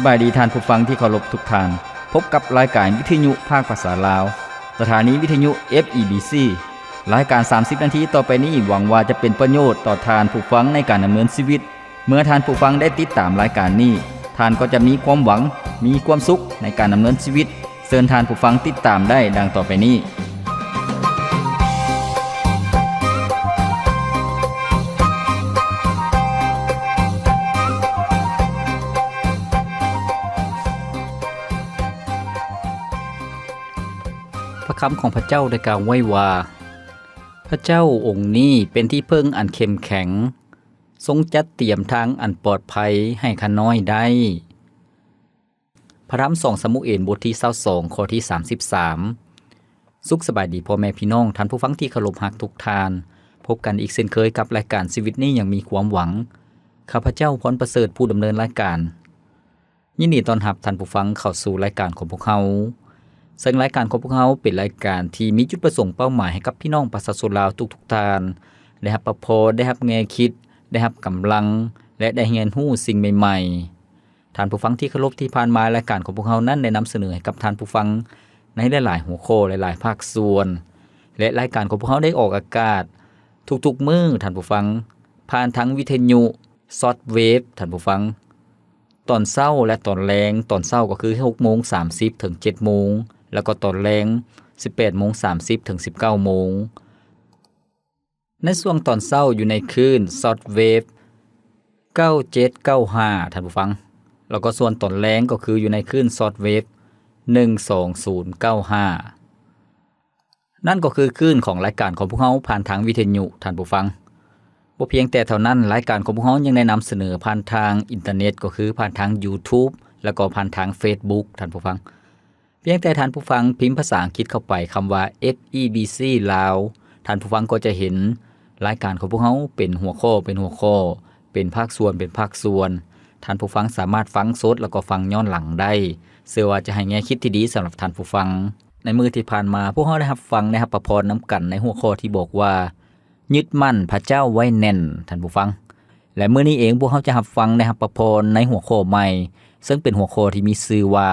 บายดีท่านผู้ฟังที่เคารพทุกท่านพบกับรายการวิทยุภาคภาษาลาวสถานีวิทยุ FEBC รายการ30นาทีต่อไปนี้หวังว่าจะเป็นประโยชน์ต่อท่านผู้ฟังในการดำเนินชีวิตเมื่อท่านผู้ฟังได้ติดตามรายการนี้ท่านก็จะมีความหวังมีความสุขในการดำเนินชีวิตเชิญท่านผู้ฟังติดตามได้ดังต่อไปนี้พระคำของพระเจ้าได้กล่าวไว้ว่าพระเจ้าองค์นี้เป็นที่พึ่งอันเข้มแข็งทรงจัดเตรียมทางอันปลอดภัยให้ข้าน้อยได้พระธรรม2ซามูเอลบทที่22ข้อที่33สุขสบายดีพ่อแม่พี่น้องท่านผู้ฟังที่เคารพรักทุกท่านพบกันอีกเช่นเคยกับรายการชีวิตนี้ยังมีความหวังข้าพเจ้าพรประเสริฐผู้ดำเนินรายการยินดีต้อนรับท่านผู้ฟังเข้าสู่รายการของพวกเราซึ่งรายการของพวกเราเป็นรายการที่มีจุดประสงค์เป้าหมายให้กับพี่น้องประชาชนลาวทุกๆท่านได้รับประโพธิ์ได้รับแนวคิดได้รับกำลังและได้เรียนรู้สิ่งใหม่ๆท่านผู้ฟังที่เคารพที่ผ่านมารายการของพวกเรานั้นได้นำเสนอให้กับท่านผู้ฟังในหลายๆหัวข้อหลายๆภาคส่วนและรายการของพวกเราได้ออกอากาศทุกๆมื้อท่านผู้ฟังผ่านทั้งวิทยุช็อตเวฟท่านผู้ฟังตอนเช้าและตอนแลงตอนเช้าก็คือ 6:30 ถึง 7:00 นแล้วก็ตอนแรง 18:30 ถึง 19:00 นในช่วงตอนเช้าอยู่ในคลื่น Short Wave 9795ท่านผู้ฟังแล้วก็ส่วนตอนแรงก็คืออยู่ในคลื่น Short Wave 12095นั่นก็คือคลื่นของรายการของพวกเราผ่านทางวิทยุท่านผู้ฟังบ่เพียงแต่เท่านั้นรายการของพวกเรายังได้นำเสนอผ่านทางอินเทอร์เน็ตก็คือผ่านทาง YouTube แล้วก็ผ่านทาง Facebook ท่านผู้ฟังเพียงแต่ท่านผู้ฟังพิมพ์ภาษาอังกฤษเข้าไปคำว่า FEBC ลาวท่านผู้ฟังก็จะเห็นรายการของพวกเราเป็นหัวข้อเป็นภาคส่วนท่านผู้ฟังสามารถฟังสดแล้วก็ฟังย้อนหลังได้เชื่อว่าจะให้แง่คิดที่ดีสำหรับท่านผู้ฟังในมื้อที่ผ่านมาพวกเราได้รับฟังได้รับประพรนำกันในหัวข้อที่บอกว่ายึดมั่นพระเจ้าไว้แน่นท่านผู้ฟังและมื้อนี้เองพวกเราจะรับฟังได้รับประพรในหัวข้อใหม่ซึ่งเป็นหัวข้อที่มีชื่อว่า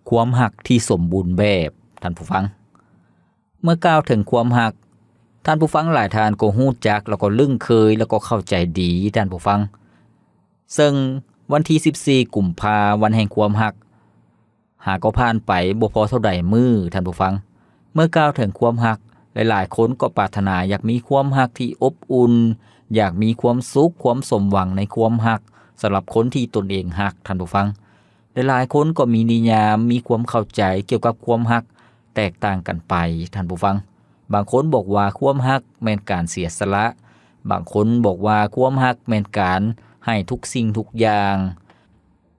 ความหักที่สมบูรณ์แบบท่านผู้ฟังเมื่อกล่าวถึงความหักท่านผู้ฟังหลายท่านก็ฮู้จักแล้วก็ลึ่งเคยแล้วก็เข้าใจดีท่านผู้ฟังซึ่งวันที่14กุมภาพันธ์วันแห่งความหักหาก็ผ่านไปบ่พอเท่าใดมื้อท่านผู้ฟังเมื่อกล่าวถึงความหักหลายๆคนก็ปรารถนาอยากมีความหักที่อบอุ่นอยากมีความสุขความสมหวังในความหักสำหรับคนที่ตนเองหักท่านผู้ฟังหลายๆคนก็มีนิยามมีความเข้าใจเกี่ยวกับความรักแตกต่างกันไปท่านผู้ฟังบางคนบอกว่าความรักแม่นการเสียสละบางคนบอกว่าความรักแม่นการให้ทุกสิ่งทุกอย่าง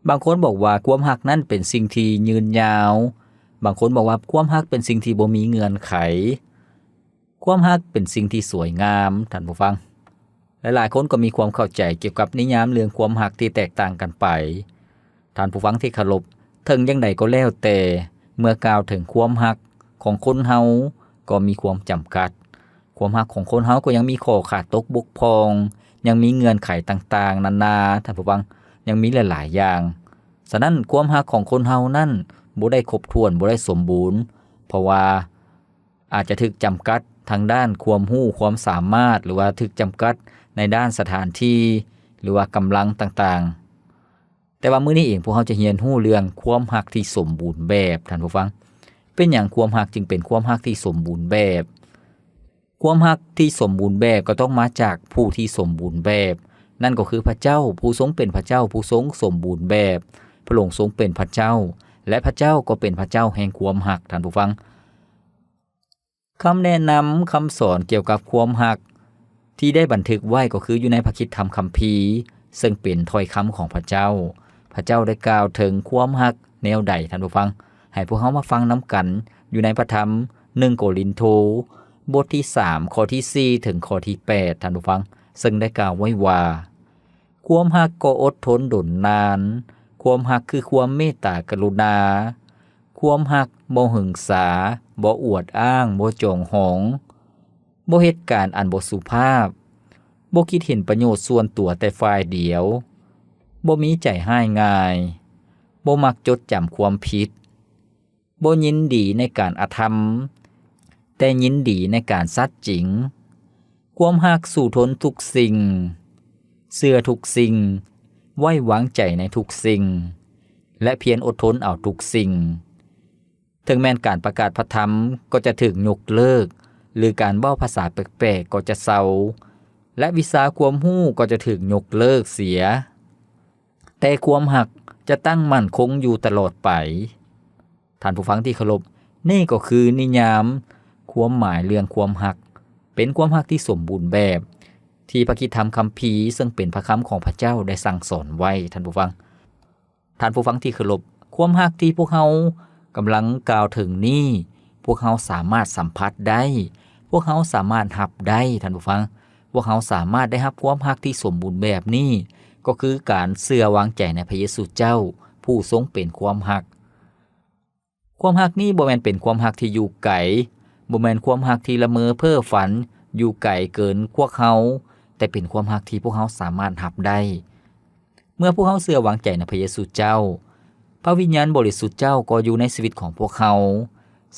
บางคนบอกว่าความรักนั้นเป็นสิ่งที่ยืนยาวบางคนบอกว่าความรักเป็นสิ่งที่บ่มีเงื่อนไขความรักเป็นสิ่งที่สวยงามท่านผู้ฟังหลายๆคนก็มีความเข้าใจเกี่ยวกับนิยามเรื่องความรักที่แตกต่างกันไปท่านผู้ฟังที่เคารพถึงจังไดก็แล้วแต่เมื่อกล่าวถึงความรักของคนเฮาก็มีความจำกัดความรักของคนเฮาก็ยังมีข้อขาดตกบกพร่องยังมีเงื่อนไขต่างๆนานาท่านผู้ฟังยังมีหลายๆอย่างฉะนั้นความรักของคนเฮานั้นบ่ได้ครบถ้วนบ่ได้สมบูรณ์เพราะว่าอาจจะถูกจำกัดทางด้านความรู้ความสามารถหรือว่าถูกจำกัดในด้านสถานที่หรือว่ากำลังต่างๆแต่ว่ามื้อนี้เองพวกเราจะเรียนรู้เรื่องความรักที่สมบูรณ์แบบท่านผู้ฟังเป็นหยังความรักจึงเป็นความรักที่สมบูรณ์แบบความรักที่สมบูรณ์แบบก็ต้องมาจากผู้ที่สมบูรณ์แบบนั่นก็คือพระเจ้าผู้ทรงเป็นพระเจ้าผู้ทรงสมบูรณ์แบบพระองค์ทรงเป็นพระเจ้าและพระเจ้าก็เป็นพระเจ้าแห่งความรักท่านผู้ฟังคำแนะนำคำสอนเกี่ยวกับความรักที่ได้บันทึกไว้ก็คืออยู่ในพระคิดธรรมคัมภีร์ซึ่งเป็นถ้อยคำของพระเจ้าพระเจ้าได้กล่าวถึงความรักแนวใดท่านผู้ฟังให้พวกเรามาฟังนำกันอยู่ในพระธรรม1โครินโธบทที่3ข้อที่4ถึงข้อที่8ท่านผู้ฟังซึ่งได้กล่าวไว้ว่าความรักก็อดทนดนนานความรักคือความเมตตากรุณาความรักบ่หึงสาบ่อวดอ้างบ่จองหองบ่เฮ็ดการอันบ่สุภาพบ่คิดเห็นประโยชน์ส่วนตัวแต่ฝ่ายเดียวบ่มีใจห้ายง่าย บ่มักจดจำความผิดบ่ยินดีในการอธรรมแต่ยินดีในการสัตย์จริงความรักสู่ทนทุกสิ่งเชื่อทุกสิ่งไว้วางใจในทุกสิ่งและเพียรอดทนเอาทุกสิ่งถึงแม้นการประกาศพระธรรมก็จะถูกยกเลิกหรือการเว้าภาษาแปลกๆก็จะเซาและวิชาความรู้ก็จะถูกยกเลิกเสียแต่ความรักจะตั้งมั่นคงอยู่ตลอดไปท่านผู้ฟังที่เคารพนี่ก็คือนิยามความหมายเรื่องความรักเป็นความรักที่สมบูรณ์แบบที่พระคิดธรรมคัมภีร์ซึ่งเป็นพระคำของพระเจ้าได้สั่งสอนไว้ท่านผู้ฟังที่เคารพความรักที่พวกเฮากำลังกล่าวถึงนี้พวกเฮาสามารถสัมผัสได้พวกเฮาสามารถรับได้ท่านผู้ฟังพวกเฮาสามารถได้รับความรักที่สมบูรณ์แบบนี้ก็คือการเชื่อวางใจในพระเยซูเจ้าผู้ทรงเป็นความรักนี้บ่แม่นเป็นความรักที่อยู่ไกลบ่แม่นความรักที่ละเมอเพ้อฝันอยู่ไกลเกินพวกเฮาแต่เป็นความรักที่พวกเฮาสามารถรับได้เมื่อพวกเฮาเชื่อวางใจในพระเยซูเจ้าพระวิญญาณบริสุทธิ์เจ้าก็อยู่ในชีวิตของพวกเฮา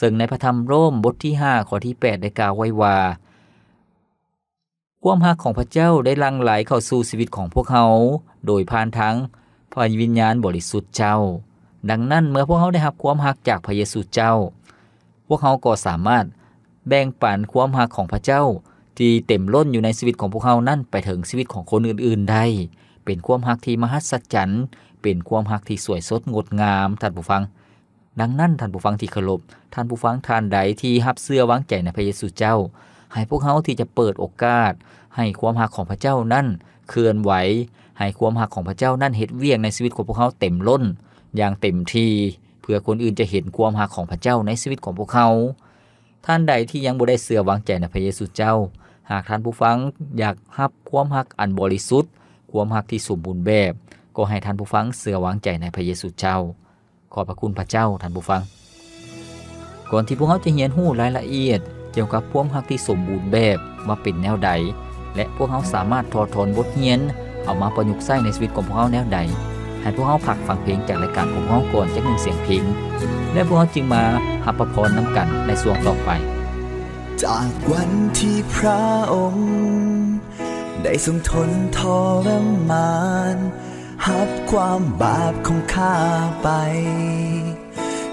ซึ่งในพระธรรมโรมบทที่5ข้อที่8ได้กล่าวไว้ว่าความรักของพระเจ้าได้หลั่งไหลเข้าสู่ชีวิตของพวกเฮาโดยผ่านทางพระวิญญาณบริสุทธิ์เจ้าดังนั้นเมื่อพวกเฮาได้รับความรักจากพระเยซูเจ้าพวกเฮาก็สามารถแบ่งปันความรักของพระเจ้าที่เต็มล้นอยู่ในชีวิตของพวกเฮานั้นไปถึงชีวิตของคนอื่นๆได้เป็นความรักที่มหัศจรรย์เป็นความรักที่สวยสดงดงามท่านผู้ฟังดังนั้นท่านผู้ฟังที่เคารพท่านผู้ฟังท่านใดที่รับเชื่อวางใจในพระเยซูเจ้าให้พวกเฮาที่จะเปิดโอกาสให้ความรักของพระเจ้านั้นเคลื่อนไหวให้ความรักของพระเจ้านั้นเฮ็ดเวียกในชีวิตของพวกเฮาเต็มล้นอย่างเต็มที่เพื่อคนอื่นจะเห็นความรักของพระเจ้าในชีวิตของพวกเขาท่านใดที่ยังบ่ได้เชื่อวางใจในพระเยซูเจ้าหากท่านผู้ฟังอยากรับความรักอันบริสุทธิ์ความรักที่สมบูรณ์แบบก็ให้ท่านผู้ฟังเชื่อวางใจในพระเยซูเจ้าขอบพระคุณพระเจ้าท่านผู้ฟังก่อนที่พวกเขาจะเรียนรู้รายละเอียดเกี่ยวกับความรักที่สมบูรณ์แบบว่าเป็นแนวใดและพวกเขาสามารถถอดถอนบทเรียนเอามาประยุกต์ใช้ในชีวิตของพวกเขาแนวใดให้พวกเขาพักฟังเพลงจากรายการของพวกเขาก่อนจัก1เสียงเพลงและพวกเขาจึงมารับพรนำกันในช่วงต่อไปจากวันที่พระองค์ได้ทรงทนทรมานรับความบาปของข้าไป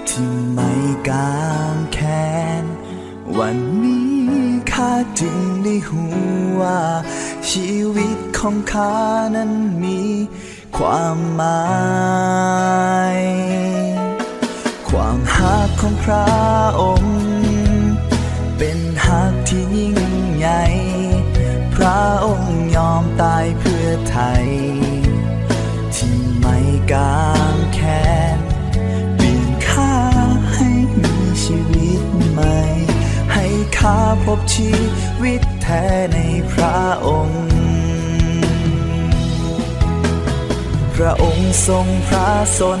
ที่ไม่กางแค้นวันนี้ข้าจึงได้รู้ว่าชีวิตของข้านั้นมีความหมายความรักของพระองค์เป็นรักที่ยิ่งใหญ่พระองค์ยอมตายเพื่อไทยที่ไม่กางแค้นเปลี่ยนข้าให้มีชีวิตใหม่ให้ข้าพบชีวิตแท้ในพระองค์พระองค์ทรงพระชน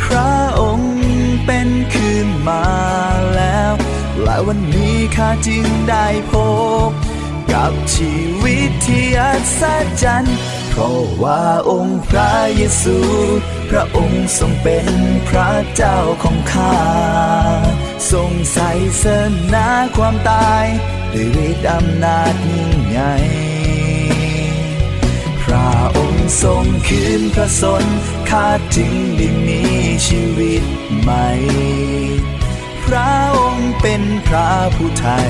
พระองค์เป็นคืนมาแล้วและวันนี้ข้าจึงได้พบกับชีวิตที่อัศจรรย์เพราะว่าองค์พระเยซูพระองค์ทรงเป็นพระเจ้าของข้าทรงไถ่ชนะความตายด้วยฤทธิ์อำนาจยิ่งใหญ่พระองค์ทรงคืนพระชนข้าจึงได้มีชีวิตใหม่พระองค์เป็นพระผู้ไถ่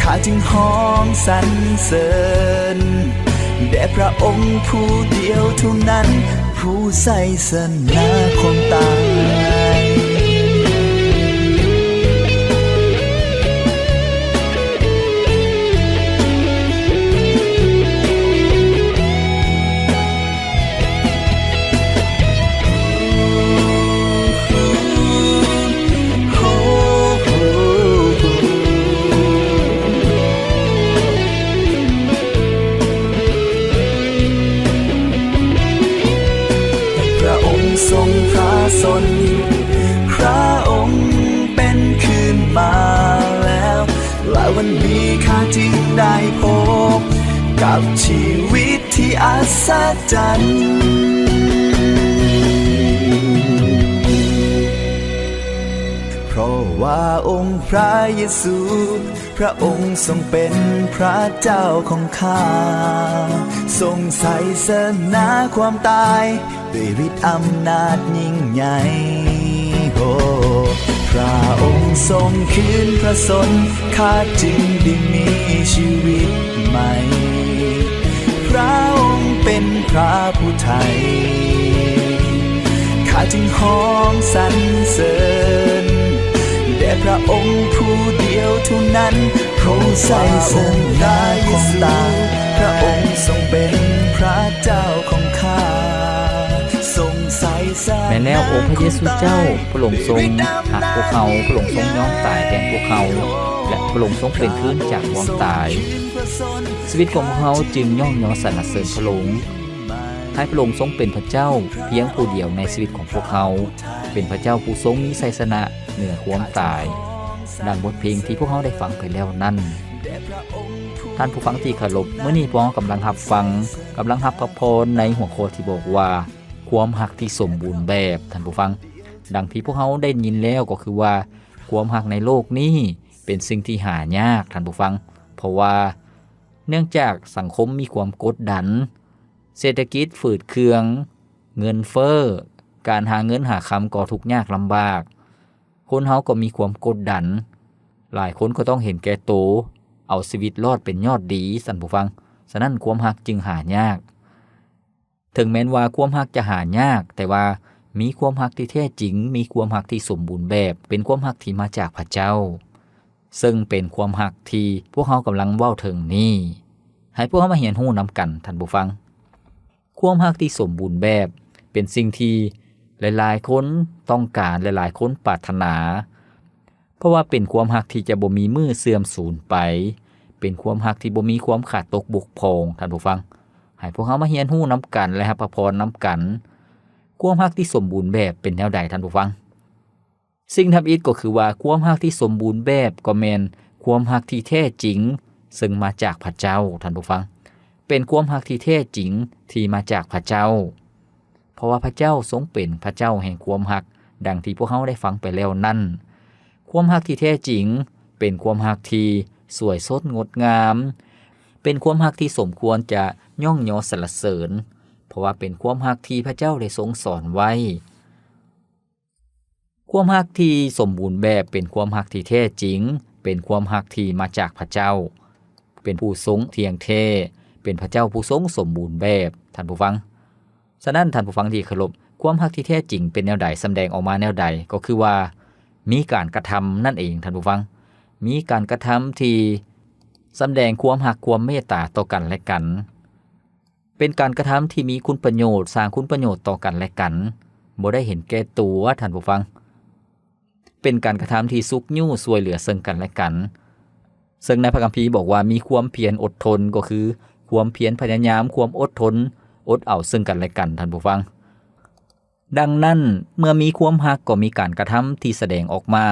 ข้าจึงฮ้องสรรเสริญแด่พระองค์ผู้เดียวเท่านั้นผู้ไถ่ชนะความตายทรงพระชนพระองค์เป็นคืนมาแล้วและวันนี้ข้าจึงได้พบกั กับชีวิตที่อัศจรรย์เพราะว่าองค์พระเยซูพระองค์ทรงเป็นพระเจ้าของข้าทรงไถ่ชนะความตายด้วยฤทธิ์อำนาจยิ่งใหญ่โอ้พระองค์ทรงคืนพระชนข้าจึงได้มีชีวิตใหม่พระองค์เป็นพระผู้ไถ่ข้าจึงห้องสรรเสริญแด่พระองค์ผู้เดียวเท่านั้นทรงใส่เสื้อลายของตาพระองค์ทรงเป็นพระเจ้าของข้าทรงใส่เสื้อ แม้แล้วองค์พระเยซูเจ้าพระองค์ทรงหักพวกเขาพระองค์ทรงยอมตายแทนพวกเขาและพระองค์ทรงเป็นขึ้นจากความตายชีวิตของพวกเขาจึงย่องยอสรรเสริญพระองค์ให้พระองค์ทรงเป็นพระเจ้าเพียงผู้เดียวในชีวิตของพวกเขาเป็นพระเจ้าผู้ทรงมีชัยชนะเหนือความตายดังบทเพลงที่พวกเขาได้ฟังไปแล้วนั้นท่านผู้ฟังที่เคารพเมื่อนี้พวกเรากำลังรับฟังกำลังรับพระพรในหัวข้อที่บอกว่าความหักที่สมบูรณ์แบบท่านผู้ฟังดังที่พวกเขาได้ยินแล้วก็คือว่าความหักในโลกนี้เป็นสิ่งที่หายากท่านผู้ฟังเพราะว่าเนื่องจากสังคมมีความกดดันเศรษฐกิจฝืดเคืองเงินเฟ้อการหาเงินหาคำก็ทุกข์ยากลำบากคนเฮาก็มีความกดดันหลายคนก็ต้องเห็นแก่โตวเอาชีวิตรอดเป็นยอดดีท่านผู้ฟังฉะนั้นความหักจึงหายากถึงแม้ว่าความหักจะหายากแต่ว่ามีความหักที่แท้จริงมีความหักที่สมบูรณ์แบบเป็นความหักที่มาจากพระเจ้าซึ่งเป็นความหักที่พวกเขากำลังเว้าถึงนี้ให้พวกเขามาเรียนรู้นำกันท่านผู้ฟังความหักที่สมบูรณ์แบบเป็นสิ่งที่หลายๆคนต้องการหลายๆคนปรารถนาเพราะว่าเป็นความหักที่จะบ่มีมือเสื่อมสูญไปเป็นความหักที่บ่มีความขาดตกบกพร่องท่านผู้ฟังให้พวกเขามาเรียนรู้นำกันและรับพระพรนำกันความหักที่สมบูรณ์แบบเป็นแนวใดท่านผู้ฟังสิ่งทับอิฐก็คือว่าความหักที่สมบูรณ์แบบก็แม่นความหักที่แท้จริงซึ่งมาจากพระเจ้าท่านผู้ฟังเป็นความหักที่แท้จริงที่มาจากพระเจ้าเพราะว่าพระเจ้าทรงเป็นพระเจ้าแห่งความหักดังที่พวกเขาได้ฟังไปแล้วนั่นความหักที่แท้จริงเป็นความหักที่สวยสดงดงามเป็นความหักที่สมควรจะย่องยอสรรเสริญเพราะว่าเป็นความหักที่พระเจ้าได้ทรงสอนไว้ความหักที่สมบูรณ์แบบเป็นความหักที่แท้จริงเป็นความหักที่มาจากพระเจ้าเป็นผู้ทรงเที่ยงแท้เป็นพระเจ้าผู้ทรงสมบูรณ์แบบท่านผู้ฟังฉะนั้นท่านผู้ฟังที่เคารพความหักที่แท้จริงเป็นแนวใดแสดงออกมาแนวใดก็คือว่ามีการกระทำนั่นเองท่านผู้ฟังมีการกระทำที่แสดงความหักความเมตตาต่อกันและกันเป็นการกระทำที่มีคุณประโยชน์สร้างคุณประโยชน์ต่อกันและกันบ่ได้เห็นแก่ตัวท่านผู้ฟังเป็นการกระทำที่สุขยู่ช่วยเหลือซึ่งกันและกันซึ่งในพระคัมภีร์บอกว่ามีความเพียรอดทนก็คือความเพียรพยายามความอดทนอดเอาซึ่งกันและกันท่านผู้ฟังดังนั้นเมื่อมีความหักก็มีการกระทำที่แสดงออกมา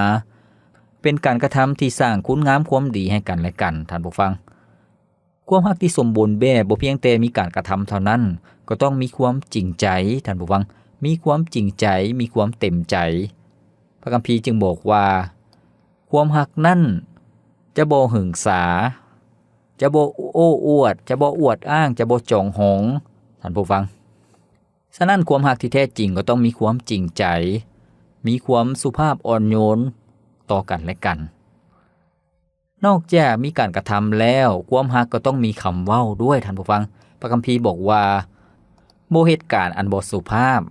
เป็นการกระทำที่สร้างคุณงามความดีให้กันและกันท่านผู้ฟังความหักที่สมบูรณ์แบบบ่เพียงแต่มีการกระทำเท่านั้นก็ต้องมีความจริงใจท่านผู้ฟังมีความจริงใจมีความเต็มใจพระคัมภีร์จึงบอกว่าความหักนั้นจะบ่หึงสาจะบ่โอ้อวดจะบ่อวดอ้างจะบ่จองหองท่านผู้ฟังฉะนั้นความหักที่แท้จริงก็ต้องมีความจริงใจมีความสุภาพอ่อนโยนต่อกันและกันนอกจากมีการกระทำแล้วความหักก็ต้องมีคำเว้าด้วยท่านผู้ฟังพระคัมภีร์บอกว่าบ่เหตุการณ์อันบ่สุภาพ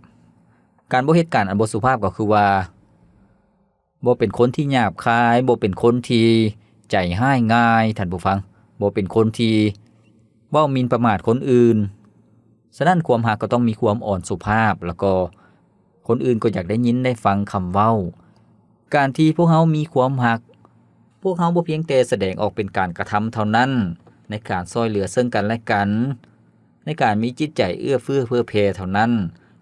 การบ่เหตุการณ์อันบ่สุภาพก็คือว่าบ่เป็นคนที่หยาบคายบ่เป็นคนที่ใจห้ายง่ายท่านผู้ฟังบ่เป็นคนที่เว้าหมิ่นประมาทคนอื่นฉะนั้นความหักก็ต้องมีความอ่อนสุภาพแล้วก็คนอื่นก็อยากได้ยินได้ฟังคำเว้าการที่พวกเขามีความหักพวกเขาบ่เพียงแต่แสดงออกเป็นการกระทำเท่านั้นในการช่วยเหลือซึ่งกันและกันในการมีจิตใจเอื้อเฟื้อเผื่อแผ่เท่านั้น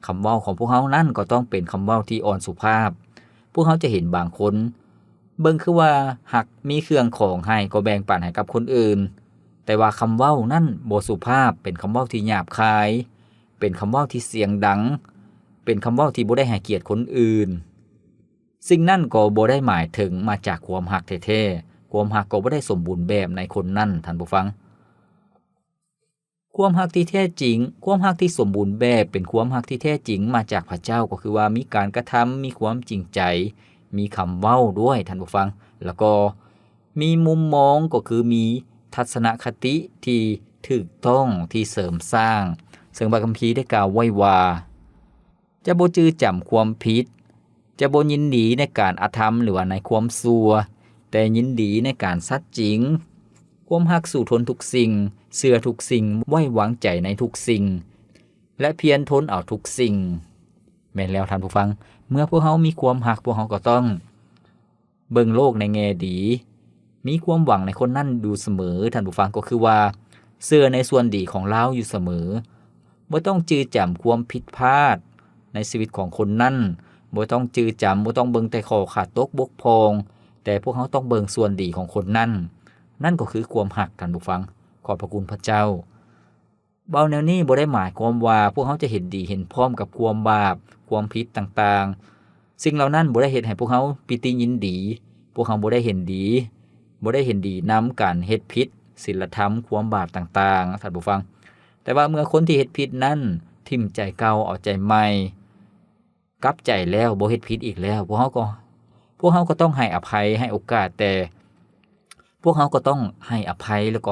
คำเว้าของพวกเขานั้นก็ต้องเป็นคำเว้าที่อ่อนสุภาพพวกเขาจะเห็นบางคนเบิ่งคือว่าหักมีเครื่องของให้ก็แบ่งปันให้กับคนอื่น แต่ว่าคำเว้านั่นบ่สุภาพเป็นคำเว้าที่หยาบคายเป็นคำเว้าที่เสียงดังเป็นคำเว้าที่บ่ได้ให้เกียรติคนอื่นสิ่งนั้นก็บ่ได้หมายถึงมาจากความรักแท้ๆความรักก็บ่ได้สมบูรณ์แบบในคนนั้นท่านผู้ฟังความรักที่แท้จริงความรักที่สมบูรณ์แบบเป็นความรักที่แท้จริงมาจากพระเจ้าก็คือว่ามีการกระทำมีความจริงใจมีคำเว้าด้วยท่านผู้ฟังแล้วก็มีมุมมองก็คือมีทัศนคติที่ถูกต้องที่เสริมสร้างซึ่งพระคัมภีร์ได้กล่าวไว้ว่าจะบ่จื้อจำความผิดจะบ่ยินดีในการอธรรมหรือว่าในความชั่วแต่ยินดีในการสัตย์จริงความรักสู่ทนทุกสิ่งเชื่อทุกสิ่งไว้วางใจในทุกสิ่งและเพียรทนเอาทุกสิ่งแม่นแล้วท่านผู้ฟังเมื่อพวกเฮามีความรักพวกเฮาก็ต้องเบิ่งโลกในแง่ดีมีความหวังในคนนั้นอยู่เสมอท่านผู้ฟังก็คือว่าเชื่อในส่วนดีของเราอยู่เสมอบ่ต้องจื้อจำความผิดพลาดในชีวิตของคนนั้นบ่ต้องจื้อจำบ่ต้องเบิ่งแต่ข้อขาดตกบกพร่องแต่พวกเฮาต้องเบิ่งส่วนดีของคนนั้นนั่นก็คือความรักท่านผู้ฟังขอบพระคุณพระเจ้าเบาแนวนี้บ่ได้หมายความว่าพวกเฮาจะเห็นดีเห็นพร้อมกับความบาปความผิดต่างๆสิ่งเหล่านั้นบ่ได้เฮ็ดให้พวกเฮาปิติยินดีพวกเฮาบ่ได้เห็นดีนํการเฮ็ดผิดศีลธรรมความบาปต่างๆท่านผู้ฟังแต่ว่าเมื่อคนที่เฮ็ดผิดนั้นทิ่มใจเก่าเอาใจใหม่กลับใจแล้วบ่เฮ็ดผิดอีกแล้วพวกเฮาก็ต้องให้อภัยให้โอกาสแต่พวกเฮาก็ต้องให้อภัยแล้วก็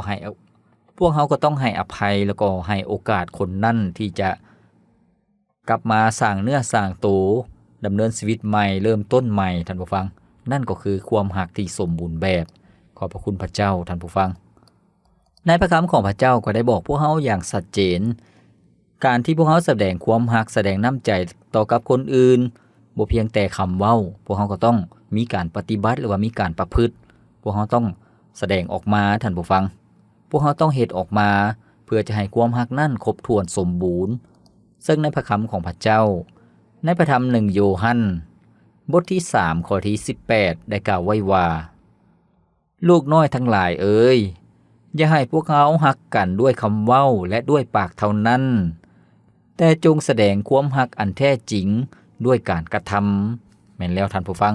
ให้โอกาสคนนั้นที่จะกลับมาสร้างเนื้อสร้างตัวดำเนินชีวิตใหม่เริ่มต้นใหม่ท่านผู้ฟังนั่นก็คือความรักที่สมบูรณ์แบบขอบพระคุณพระเจ้าท่านผู้ฟังในพระคำของพระเจ้าก็ได้บอกพวกเฮาอย่างชัดเจนการที่พวกเฮาแสดงความรักแสดงน้ำใจต่อกับคนอื่นบ่เพียงแต่คำเว้าพวกเฮาก็ต้องมีการปฏิบัติหรือว่ามีการประพฤติพวกเฮาต้องแสดงออกมาท่านผู้ฟังพวกเฮาต้องเฮ็ดออกมาเพื่อจะให้ความรักนั้นครบถ้วนสมบูรณ์ซึ่งในพระคำของพระเจ้าในพระธรรม1โยฮันบทที่3ข้อที่18ได้กล่าวไว้ว่าลูกน้อยทั้งหลายเอ๋ยอย่าให้พวกเขารักกันด้วยคำเว้าและด้วยปากเท่านั้นแต่จงแสดงความรักอันแท้จริงด้วยการกระทำแม่นแล้วท่านผู้ฟัง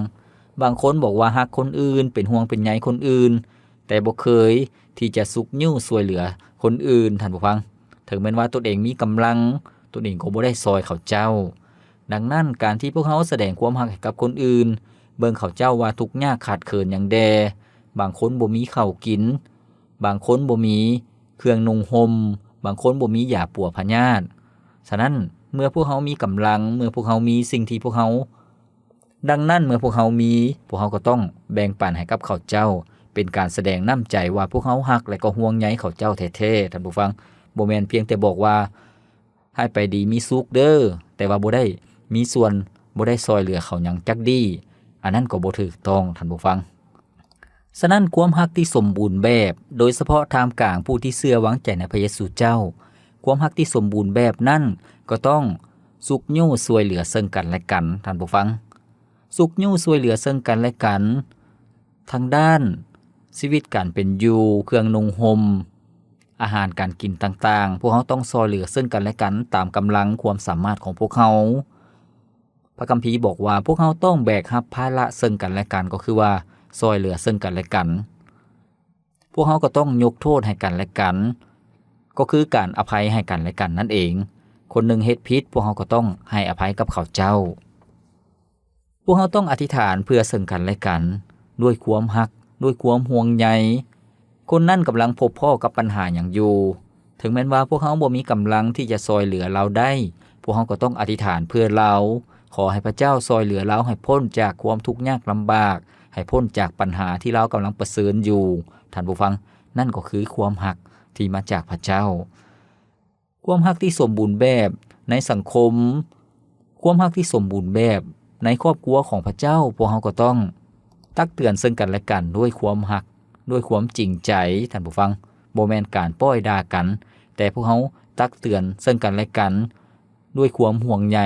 บางคนบอกว่ารักคนอื่นเป็นห่วงเป็นใยคนอื่นแต่บ่เคยที่จะสุกยิ้วช่วยเหลือคนอื่นท่านผู้ฟังถึงแม้ว่าตนเองมีกำลังตนเองก็บ่ได้ซอยเขาเจ้าดังนั้นการที่พวกเขาแสดงความรักให้กับคนอื่นเบิ่งเขาเจ้าว่าทุกข์ยากขาดเขินอย่างแดบางคนบ่มีข้าวกินบางคนบ่มีเครื่องนุ่งห่มบางคนบ่มียาปัวพยาธิฉะนั้นเมื่อพวกเขามีกำลังเมื่อพวกเขามีสิ่งที่พวกเขาดังนั้นเมื่อพวกเขามีพวกเขาก็ต้องแบ่งปันให้กับเขาเจ้าเป็นการแสดงน้ำใจว่าพวกเขารักและก็ห่วงใยเขาเจ้าแท้ๆท่านผู้ฟังบ่แม่นเพียงแต่บอกว่าให้ไปดีมีสุขเด้อแต่ว่าบ่ได้มีส่วนบ่ได้ซอยเหลือเขาหยังจักดีอันนั้นก็บ่ถูกต้องท่านผู้ฟังฉะนั้นความรักที่สมบูรณ์แบบโดยเฉพาะท่ามกลางผู้ที่เชื่อวางใจในพระเยซูเจ้าความรักที่สมบูรณ์แบบนั้นก็ต้องสุขยู่ช่วยเหลือซึ่งกันและกันท่านผู้ฟังสุขยู่ช่วยเหลือซึ่งกันและกันทางด้านชีวิตการเป็นอยู่เครื่องนุ่งห่มอาหารการกินต่างๆพวกเขาต้องช่วยเหลือซึ่งกันและกันตามกำลังความสามารถของพวกเขาพระคัมภีร์บอกว่าพวกเขาต้องแบกรับภาระซึ่งกันและกันก็คือว่าช่วยเหลือซึ่งกันและกันพวกเขาก็ต้องยกโทษให้กันและกันก็คือการอภัยให้กันและกันนั่นเองคนหนึ่งเฮ็ดผิดพวกเขาก็ต้องให้อภัยกับเขาเจ้าพวกเขาต้องอธิษฐานเพื่อซึ่งกันและกันด้วยความรักด้วยความห่วงใยคนนั้นกำลังพบพ่อกับปัญหาอย่างอยู่ถึงแม้ว่าพวกเขาบ่มีกำลังที่จะช่วยเหลือเราได้พวกเขาก็ต้องอธิษฐานเพื่อเราขอให้พระเจ้าช่วยเหลือเราให้พ้นจากความทุกข์ยากลำบากให้พ้นจากปัญหาที่เรากำลังประสบอยู่ท่านผู้ฟังนั่นก็คือความรักที่มาจากพระเจ้าความรักที่สมบูรณ์แบบในสังคมความรักที่สมบูรณ์แบบในครอบครัวของพระเจ้าพวกเราก็ต้องตักเตือนซึ่งกันและกันด้วยความรักด้วยความจริงใจท่านผู้ฟังบ่แม่นการป้อยด่ากันแต่พวกเราตักเตือนซึ่งกันและกันด้วยความห่วงใย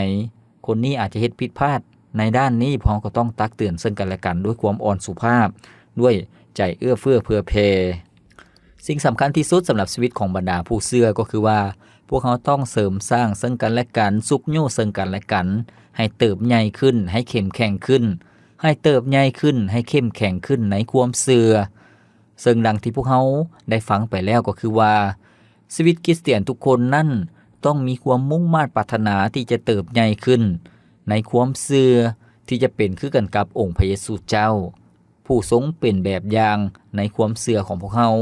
คนนี้อาจจะเฮ็ดผิดพลาดในด้านนี้พวกเราก็ต้องตักเตือนซึ่งกันและกันด้วยความอ่อนสุภาพด้วยใจเอื้อเฟื้อเผื่อแผ่ สิ่งสำคัญที่สุดสำหรับชีวิตของบรรดาผู้เชื่อก็คือว่าพวกเขาต้องเสริมสร้างซึ่งกันและกันสุขโยซึ่งกันและกันให้เติบใหญ่ขึ้นให้เข้มแข็งขึ้นให้เติบใหญ่ขึ้นให้เข้มแข็งขึ้นในความเชื่อซึ่งดังที่พวกเขาได้ฟังไปแล้วก็คือว่าชีวิตคริสเตียนทุกคนนั้นต้องมีความมุ่งมั่นปรารถนาที่จะเติบใหญ่ขึ้นในความเชื่อที่จะเป็นคือกันกับองค์พระเยซูเจ้าผู้ทรงเป็นแบบอย่างในความเชื่อของพวกเขา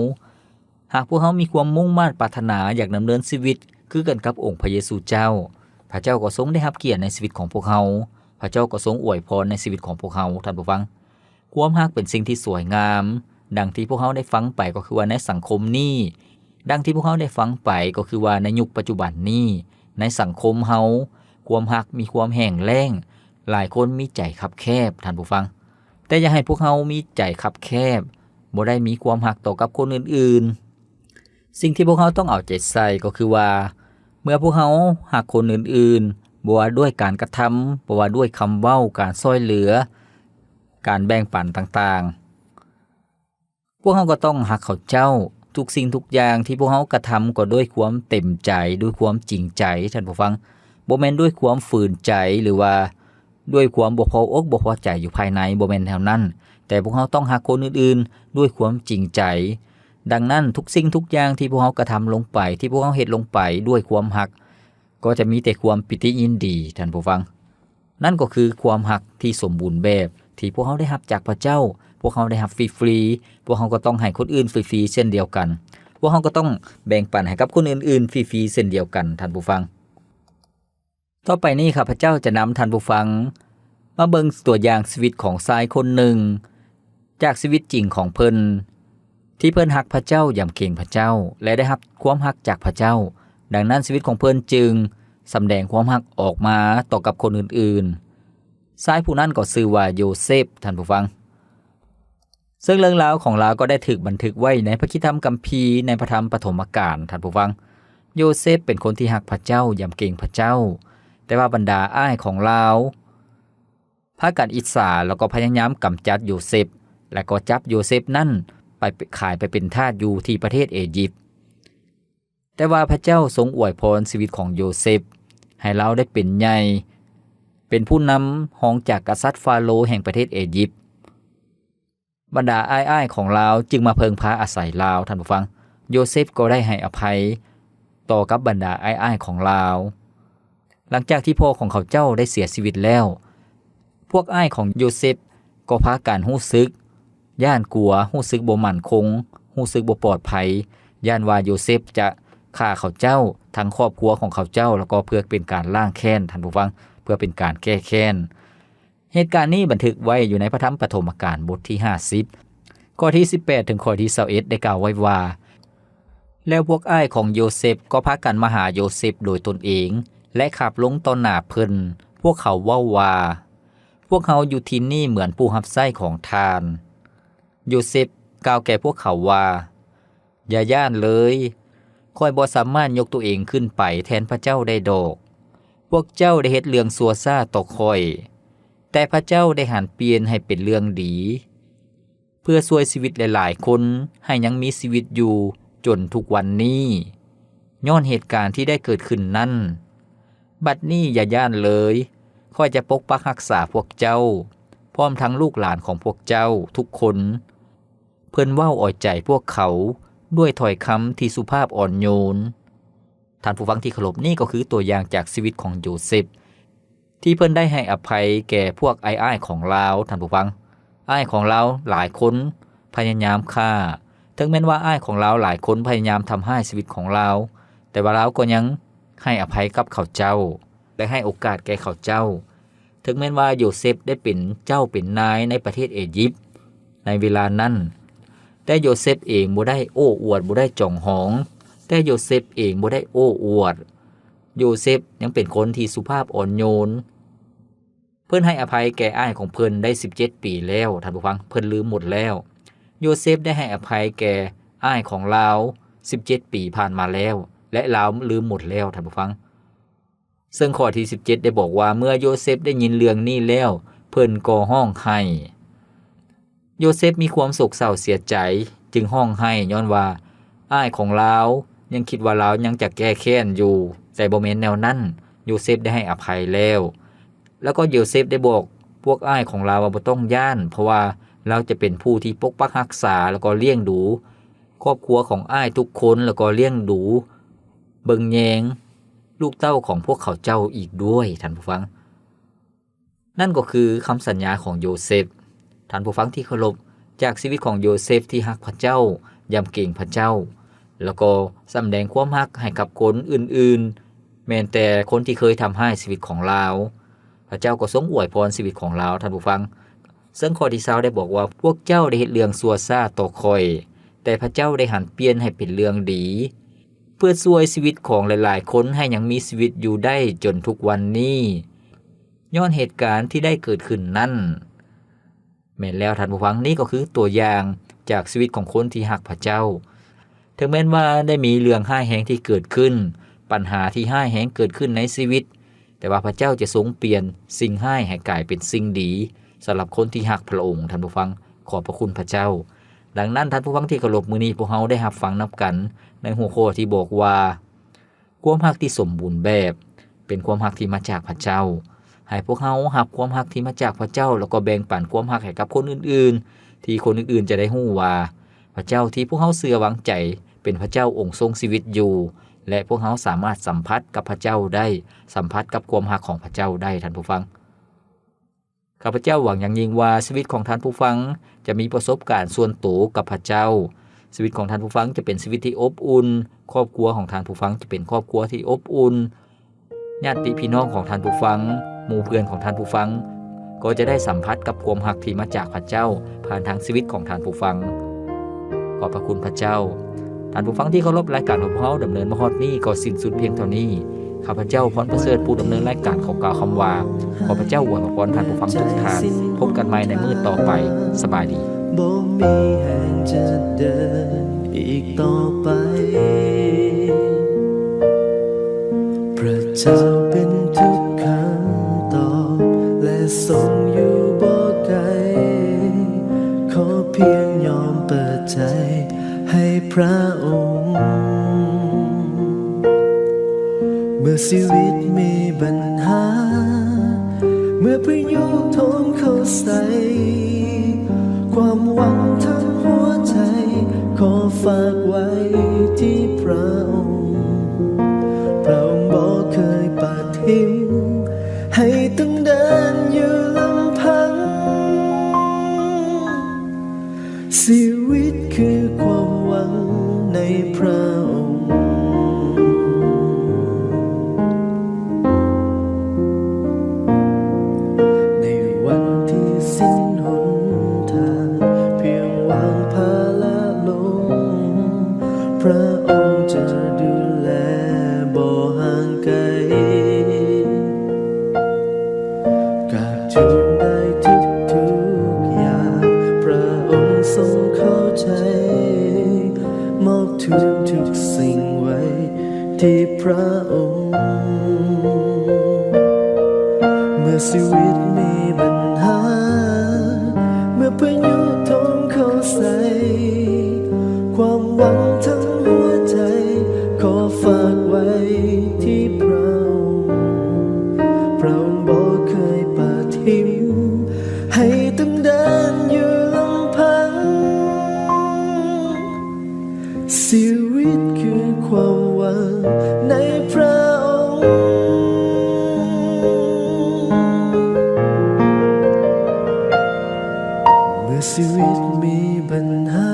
หากพวกเขามีความมุ่งมั่นปรารถนาอยากดำเนินชีวิตคือกันกับองค์พระเยซูเจ้าพระเจ้าก็ทรงได้รับเกียรติในชีวิตของพวกเขาพระเจ้าก็ทรงอวยพรในชีวิตของพวกเขาท่านผู้ฟังความรักเป็นสิ่งที่สวยงามดังที่พวกเขาได้ฟังไปก็คือว่าในสังคมนี้ดังที่พวกเขาได้ฟังไปก็คือว่าในยุคปัจจุบันนี้ในสังคมเฮาความรักมีความแห้งแล้งหลายคนมีใจคับแคบท่านผู้ฟังแต่อย่าให้พวกเขามีใจคับแคบบ่ได้มีความรักต่อกับคนอื่นๆสิ่งที่พวกเขาต้องเอาใจใส่ก็คือว่าเมื่อพวกเขารักคนอื่นๆบ่ว่าด้วยการกระทำบ่ว่าด้วยคำเว้าการช่วยเหลือการแบ่งปันต่างๆพวกเขาก็ต้องรักเขาเจ้าทุกสิ่งทุกอย่างที่พวกเขากระทำก็ด้วยความเต็มใจด้วยความจริงใจท่านผู้ฟังบ่แม่นด้วยความฝืนใจหรือว่าด้วยความบ่พออกบ่พอใจอยู่ภายในบ่แม่นแนวนั้นแต่พวกเขาต้องรักคนอื่นๆด้วยความจริงใจดังนั้นทุกสิ่งทุกอย่างที่พวกเขากระทำลงไปที่พวกเขาเฮ็ดลงไปด้วยความรักก็จะมีแต่ความปิติยินดีท่านผู้ฟังนั่นก็คือความรักที่สมบูรณ์แบบที่พวกเขาได้รับจากพระเจ้าพวกเขาได้รับฟรีๆพวกเขาก็ต้องให้คนอื่นฟรีๆเช่นเดียวกันพวกเขาก็ต้องแบ่งปันให้กับคนอื่นๆฟรีๆเช่นเดียวกันท่านผู้ฟังต่อไปนี้ข้าพเจ้าจะนำท่านผู้ฟังมาเบิ่งตัวอย่างชีวิตของชายคนหนึ่งจากชีวิตจริงของเพิ่นที่เพิ่นฮักพระเจ้าอย่างเก่งพระเจ้าและได้รับความฮักจากพระเจ้าดังนั้นชีวิตของเพิ่นจึงสำแดงความฮักออกมาต่อกับคนอื่นๆชายผู้นั้นก็ชื่อว่าโยเซฟท่านผู้ฟังซึ่งเรื่องราวของเราก็ได้ถูกบันทึกไว้ในพระคัมภีร์คัมภีร์ในพระธรรมปฐมกาลท่านผู้ฟังโยเซฟเป็นคนที่ฮักพระเจ้าอย่างเก่งพระเจ้าแต่ว่าบรรดาอ้ายของเราพากันอิจฉาแล้วก็พยายามกำจัดโยเซฟและก็จับโยเซฟนั่นไปขายไปเป็นทาสอยู่ที่ประเทศอียิปต์แต่ว่าพระเจ้าทรงอวยพรชีวิตของโยเซฟให้เราได้เป็นใหญ่เป็นผู้นำห้องจากกษัตริย์ฟาโรห์แห่งประเทศอียิปต์บรรดาอ้ายๆของเราจึงมาเพิงพาอาศัยเราท่านผู้ฟังโยเซฟก็ได้ให้อภัยต่อกับบรรดาอ้ายๆของเราหลังจากที่พ่อของเขาเจ้าได้เสียชีวิตแล้วพวกอ้ายของโยเซฟก็พากันรู้สึกย่านกลัวรู้สึกบ่มั่นคงรู้สึกบ่ปลอดภัยย่านว่าโยเซฟจะฆ่าเขาเจ้าทั้งครอบครัวของเขาเจ้าแล้วก็เพื่อเป็นการล้างแค้นท่านผู้ฟังเพื่อเป็นการแก้แค้นเหตุการณ์นี้บันทึกไว้อยู่ในพระธรรมปฐมกาลบทที่50ข้อที่18ถึงข้อที่21ได้กล่าวไว้ว่าแล้วพวกอ้ายของโยเซฟก็พากันมาหาโยเซฟโดยตนเองและขับลงต่อหน้าเพิ่นพวกเขาเว้าว่าพวกเขาอยู่ที่นี่เหมือนผู้รับใช้ของทานโยเซฟกล่าวแก่พวกเขาว่าอย่าย่านเลยค่อยบ่สามารถยกตัวเองขึ้นไปแทนพระเจ้าได้ดอกพวกเจ้าได้เฮ็ดเรื่องซัวซ่าต่อค่อยแต่พระเจ้าได้หันเปลี่ยนให้เป็นเรื่องดีเพื่อช่วยชีวิตหลายๆคนให้ยังมีชีวิตอยู่จนทุกวันนี้ย้อนเหตุการณ์ที่ได้เกิดขึ้นนั้นบัดนี้อย่าย่านเลยค่อยจะปกปักรักษาพวกเจ้าพร้อมทั้งลูกหลานของพวกเจ้าทุกคนเพิ่นเว้าอ่อยใจพวกเขาด้วยถ้อยคำที่สุภาพอ่อนโยนท่านผู้ฟังที่เคารพนี่ก็คือตัวอย่างจากชีวิตของโยเซฟที่เพิ่นได้ให้อภัยแก่พวกอ้ายๆของเราท่านผู้ฟังอ้ายของเราหลายคนพยายามฆ่าถึงแม้ว่าอ้ายของเราหลายคนพยายามทำให้ชีวิตของเราแต่ว่าเราก็ยังให้อภัยกับเขาเจ้าและให้โอกาสแก่เขาเจ้าถึงแม้ว่าโยเซฟได้เป็นเจ้าเป็นนายในประเทศอียิปต์ในเวลานั้นแต่โยเซฟเองบ่ได้โอ้อวดบ่ได้จ่องหองแต่โยเซฟเองบ่ได้โอ้อวดโยเซฟยังเป็นคนที่สุภาพอ่อนโยนเพิ่นให้อภัยแก่อ้ายของเพิ่นได้17ปีแล้วท่านผู้ฟังเพิ่นลืมหมดแล้วโยเซฟได้ให้อภัยแก่อ้ายของเรา17ปีผ่านมาแล้วและเราลืมหมดแล้วท่านผู้ฟังซึ่งข้อที่17ได้บอกว่าเมื่อโยเซฟได้ยินเรื่องนี้แล้วเพิ่นก็ร้องไห้โยเซฟมีความโศกเศร้าเสียใจจึงร้องไห้ย้อนว่า อ้ายของลาวยังคิดว่าลาวยังจะแก้แค้นอยู่แต่บ่แม่นแนวนั้นโยเซฟได้ให้อภัยแล้วก็โยเซฟได้บอกพวกอ้ายของลาวว่าบ่ต้องย่านเพราะว่าเราจะเป็นผู้ที่ปกปักรักษาแล้วก็เลี้ยงดูครอบครัวของอ้ายทุกคนแล้วก็เลี้ยงดูเบิ่งแยงลูกเต้าของพวกเขาเจ้าอีกด้วยท่านผู้ฟังนั่นก็คือคำสัญญาของโยเซฟท่านผู้ฟังที่เคารพจากชีวิตของโยเซฟที่ฮักพระเจ้ายำเก่งพระเจ้าแล้วก็สำแดงความฮักให้กับคนอื่นๆแม้แต่คนที่เคยทำให้ชีวิตของลาวพระเจ้าก็ทรงอวยพรชีวิตของลาวท่านผู้ฟังซึ่งข้อที่20ได้บอกว่าพวกเจ้าได้เฮ็ดเรื่องชั่วซ่าต่อคอยแต่พระเจ้าได้หันเปลี่ยนให้เป็นเรื่องดีเพื่อช่วยชีวิตของหลายๆคนให้ยังมีชีวิตอยู่ได้จนทุกวันนี้ย้อนเหตุการณ์ที่ได้เกิดขึ้นนั้นแม่นแล้วท่านผู้ฟังนี่ก็คือตัวอย่างจากชีวิตของคนที่ฮักพระเจ้าถึงแม้ว่าได้มีเรื่องร้ายแรงที่เกิดขึ้นปัญหาที่ร้ายแรงเกิดขึ้นในชีวิตแต่ว่าพระเจ้าจะทรงเปลี่ยนสิ่งร้ายให้กลายเป็นสิ่งดีสำหรับคนที่ฮักพระองค์ท่านผู้ฟังขอบพระคุณพระเจ้าดังนั้นท่านผู้ฟังที่เคารพมื้อนี้พวกเราได้รับฟังนํกันในหัวข้อที่บอกว่าความฮักที่สมบูรณ์แบบเป็นความฮักที่มาจากพระเจ้าให้พวกเรารับความฮักที่มาจากพระเจ้าแล้วก็แบ่งปันความฮักให้กับคนอื่นๆที่คนอื่นๆจะได้รู้ว่าพระเจ้าที่พวกเราเชื่อวางใจเป็นพระเจ้าองค์ทรงชีวิตอยู่และพวกเราสามารถสัมผัสกับพระเจ้าได้สัมผัสกับความฮักของพระเจ้าได้ท่านผู้ฟังข้าพเจ้าหวังอย่างยิ่งว่าชีวิตของท่านผู้ฟังจะมีประสบการณ์ส่วนตัวกับพระเจ้าชีวิตของท่านผู้ฟังจะเป็นชีวิตที่อบอุ่นครอบครัวของท่านผู้ฟังจะเป็นครอบครัวที่อบอุ่นญาติพี่น้องของท่านผู้ฟังหมู่เพื่อนของท่านผู้ฟังก็จะได้สัมผัสกับความรักที่มาจากพระเจ้าผ่านทางชีวิตของท่านผู้ฟังขอบพระคุณพระเจ้าท่านผู้ฟังที่เคารพรายการของเราดำเนินมาฮอดนี้ก็สิ้นสุดเพียงเท่านี้ข้าพเจ้าพรประเสริฐผู้ดำเนินรายการขอกล่าวคำว่าขอพระเจ้าอวยพรท่านผู้ฟังทุกท่านพบกันใหม่ในมื้อต่อไปสบายดีบ่มีแห่งจะเดินอีกต่อไปพระเจ้าเป็นทุกคำตอบและทรงอยู่บ่ไกลขอเพียงยอมเปิดใจให้พระองค์เมื่อชีวิตมีปัญหาเมื่อพายุโถมเข้าใส่ความหวังทั้งหัวใจขอฝากไว้ที่พระองค์พระองค์บ่เคยปาทิ้งให้ต้องเดินอยู่ลำพังชีวิตคือความหวังในพระองค์ในวันที่สิ้นหนทางเพียงวางภาระลงพระองค์จะดูแลบ่ห่างไกลกับจุดได้ทุกอย่างพระองค์ทรงเข้าใจมอบทุกสิ่งไว้ที่พระองค์เมื่อชีวิตมีปัญหาเมื่อพายุโถมเข้าใส่ความหวังทั้งหัวใจขอฝากไว้ที่พระองค์พระองค์บ่เคยปาทิ้งให้ต้องเดินอยู่ลำพังชีวิตคือความหวังในพระองค์เมื่อชีวิตมีปัญหา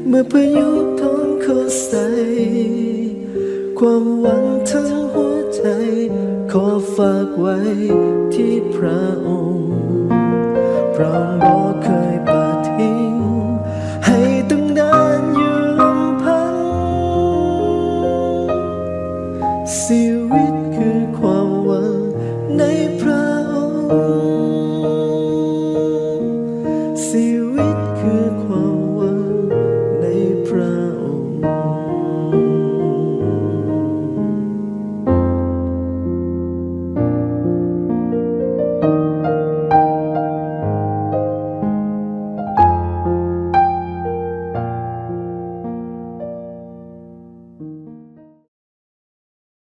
เมื่อพายุโถมเข้าใส่ความหวังทั้งหัวใจขอฝากไว้ที่พระองค์พระองค์บ่เคยปาทิ้งให้ต้องเดินอยู่ลำพังชีวิต